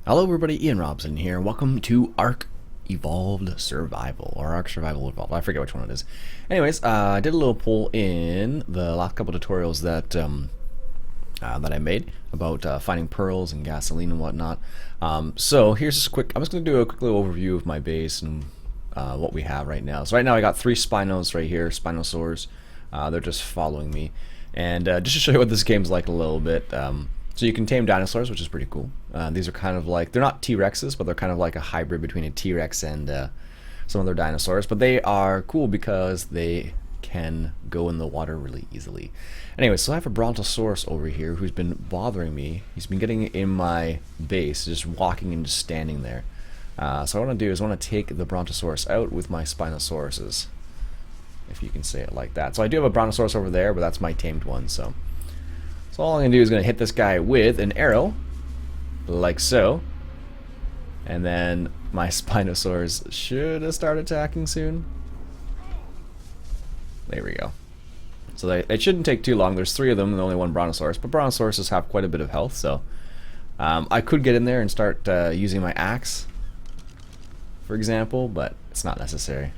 Hello everybody, Ian Robson here. Welcome to Ark Evolved Survival, or Ark Survival Evolved. I forget which one it is. Anyways, I did a little poll in the last couple tutorials that I made about finding pearls and gasoline and whatnot. So here's just I'm just going to do a quick little overview of my base and what we have right now. So right now I got 3 Spinos right here, Spinosaurs. They're just following me. And just to show you what this game's like a little bit, so you can tame dinosaurs, which is pretty cool. These are kind of like, they're not T-Rexes, but they're kind of like a hybrid between a T-Rex and some other dinosaurs. But they are cool because they can go in the water really easily. Anyway, so I have a Brontosaurus over here who's been bothering me. He's been getting in my base, just walking and just standing there. So what I want to do is I want to take the Brontosaurus out with my Spinosauruses, if you can say it like that. So I do have a Brontosaurus over there, but that's my tamed one, so all I'm going to do is going to hit this guy with an arrow, like so. And then my Spinosaurs should start attacking soon. There we go. So it shouldn't take too long. There's 3 of them and only 1 Brontosaurus. But Brontosauruses have quite a bit of health, so I could get in there and start using my axe, for example, but it's not necessary.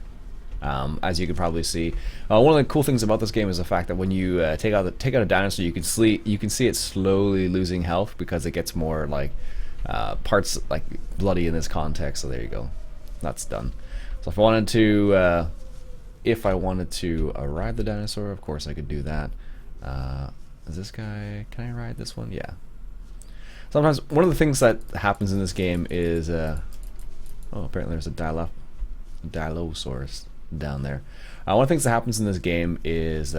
As you can probably see, one of the cool things about this game is the fact that when you take out a dinosaur, you can see it slowly losing health because it gets more like parts like bloody in this context. So there you go, that's done. So if I wanted to ride the dinosaur, of course I could do that. Is this guy? Can I ride this one? Yeah. Sometimes one of the things that happens in this game is oh, apparently there's a Dilophosaurus down there. One of the things that happens in this game is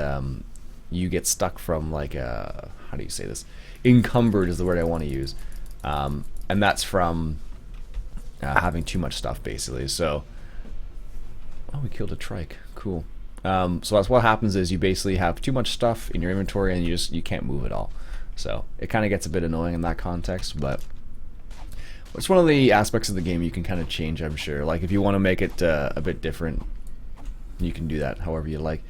you get stuck from like how do you say this? Encumbered is the word I want to use, and that's from having too much stuff basically. So, oh, we killed a trike. Cool. So that's what happens is you basically have too much stuff in your inventory and you can't move it all. So it kind of gets a bit annoying in that context, but it's one of the aspects of the game you can kind of change, I'm sure. Like if you want to make it a bit different, you can do that however you like.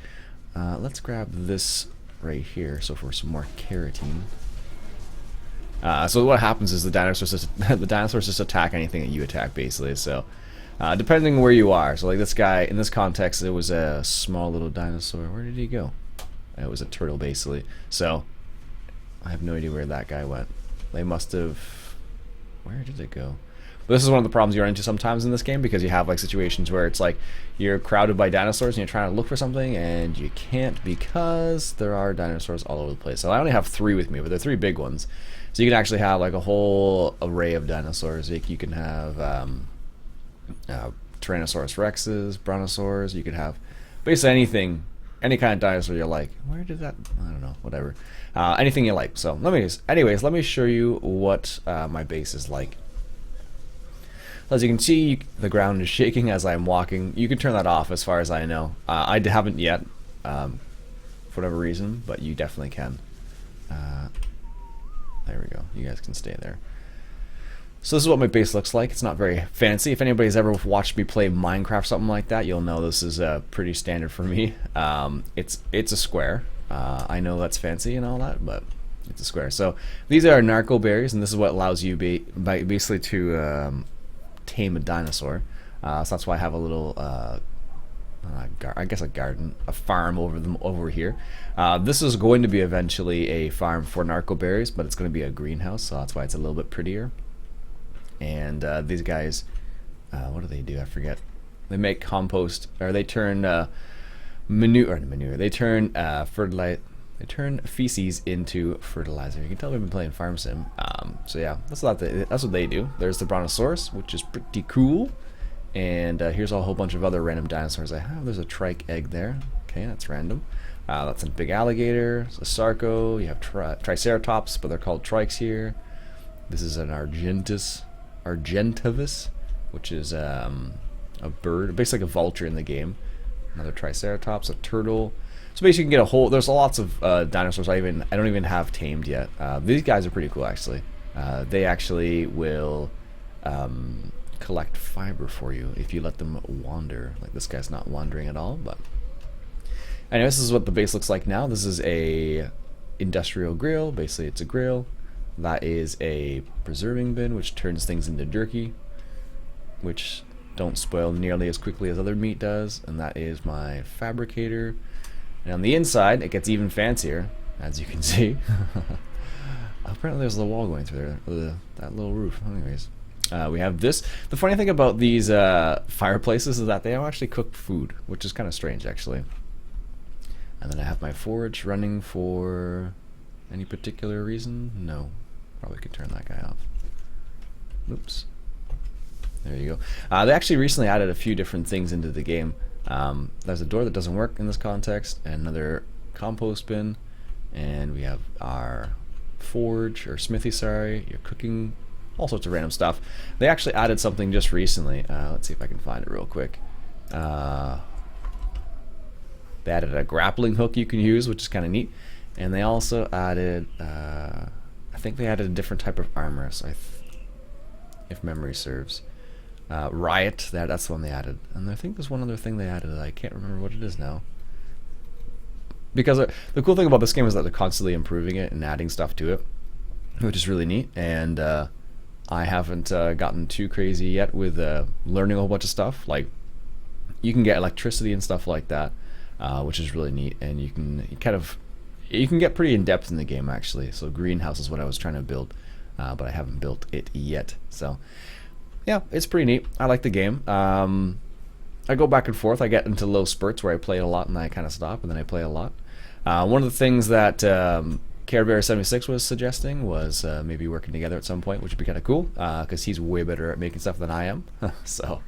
Let's grab this right here, so for some more carotene. So what happens is the dinosaurs just attack anything that you attack, basically. So depending where you are. So like this guy, in this context, it was a small little dinosaur. Where did he go? It was a turtle, basically. So I have no idea where that guy went. They must have... Where did it go? But this is one of the problems you run into sometimes in this game, because you have like situations where it's like you're crowded by dinosaurs and you're trying to look for something and you can't because there are dinosaurs all over the place. So I only have 3 with me, but they're 3 big ones. So you can actually have like a whole array of dinosaurs. You can have Tyrannosaurus Rexes, Brontosaurs. You could have basically anything, any kind of dinosaur you like. Where did that? I don't know. Whatever. Anything you like. So anyways, let me show you what my base is like. As you can see, the ground is shaking as I'm walking. You can turn that off as far as I know. I haven't yet, for whatever reason, but you definitely can. There we go. You guys can stay there. So this is what my base looks like. It's not very fancy. If anybody's ever watched me play Minecraft, something like that, you'll know this is pretty standard for me. It's a square. I know that's fancy and all that, but it's a square. So these are narco berries, and this is what allows you basically to tame a dinosaur. So that's why I have a little I guess a garden, a farm over here. This is going to be eventually a farm for narco berries, but it's going to be a greenhouse, so that's why it's a little bit prettier. And these guys, what do they do? I forget. They make compost, or they turn manure. They turn They turn feces into fertilizer. You can tell we've been playing Farm Sim. So yeah, that's what they do. There's the Brontosaurus, which is pretty cool. And here's a whole bunch of other random dinosaurs I have. There's a trike egg there. Okay, that's random. That's a big alligator. It's a sarco. You have triceratops, but they're called trikes here. This is an argentavis, which is a bird, basically like a vulture in the game. Another triceratops, a turtle. So basically, you can get a whole. There's lots of dinosaurs I don't even have tamed yet. These guys are pretty cool, actually. They actually will collect fiber for you if you let them wander. Like this guy's not wandering at all, but anyway, this is what the base looks like now. This is a industrial grill. Basically, it's a grill. That is a preserving bin, which turns things into jerky, which don't spoil nearly as quickly as other meat does. And that is my fabricator. And on the inside, it gets even fancier, as you can see. Apparently there's a wall going through there, that little roof. Anyways, we have this. The funny thing about these fireplaces is that they don't actually cook food, which is kind of strange, actually. And then I have my forge running for any particular reason? No. Probably could turn that guy off. Oops. There you go. They actually recently added a few different things into the game. There's a door that doesn't work in this context, and another compost bin, and we have our forge, or smithy, sorry, your cooking, all sorts of random stuff. They actually added something just recently. Let's see if I can find it real quick. They added a grappling hook you can use, which is kind of neat, and they also added, I think they added a different type of armor, so if memory serves. Riot, that's the one they added. And I think there's one other thing they added that I can't remember what it is now. Because the cool thing about this game is that they're constantly improving it and adding stuff to it, which is really neat. And I haven't gotten too crazy yet with learning a whole bunch of stuff. Like, you can get electricity and stuff like that, which is really neat. And you can get pretty in depth in the game, actually. So greenhouse is what I was trying to build, but I haven't built it yet. So yeah, it's pretty neat. I like the game. I go back and forth. I get into low spurts where I play it a lot and then I kind of stop, and then I play a lot. One of the things that CareBear76 was suggesting was maybe working together at some point, which would be kind of cool, because he's way better at making stuff than I am. So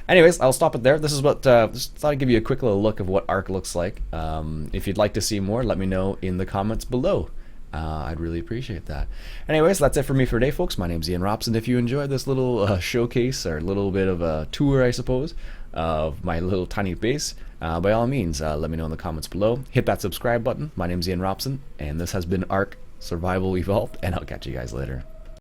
anyways, I'll stop it there. This is what, just thought I'd give you a quick little look of what Ark looks like. If you'd like to see more, let me know in the comments below. I'd really appreciate that. Anyways, that's it for me for today, folks. My name's Iain Robson. If you enjoyed this little showcase, or a little bit of a tour, I suppose, of my little tiny base, by all means, let me know in the comments below. Hit that subscribe button. My name's Iain Robson, and this has been Ark Survival Evolved, and I'll catch you guys later.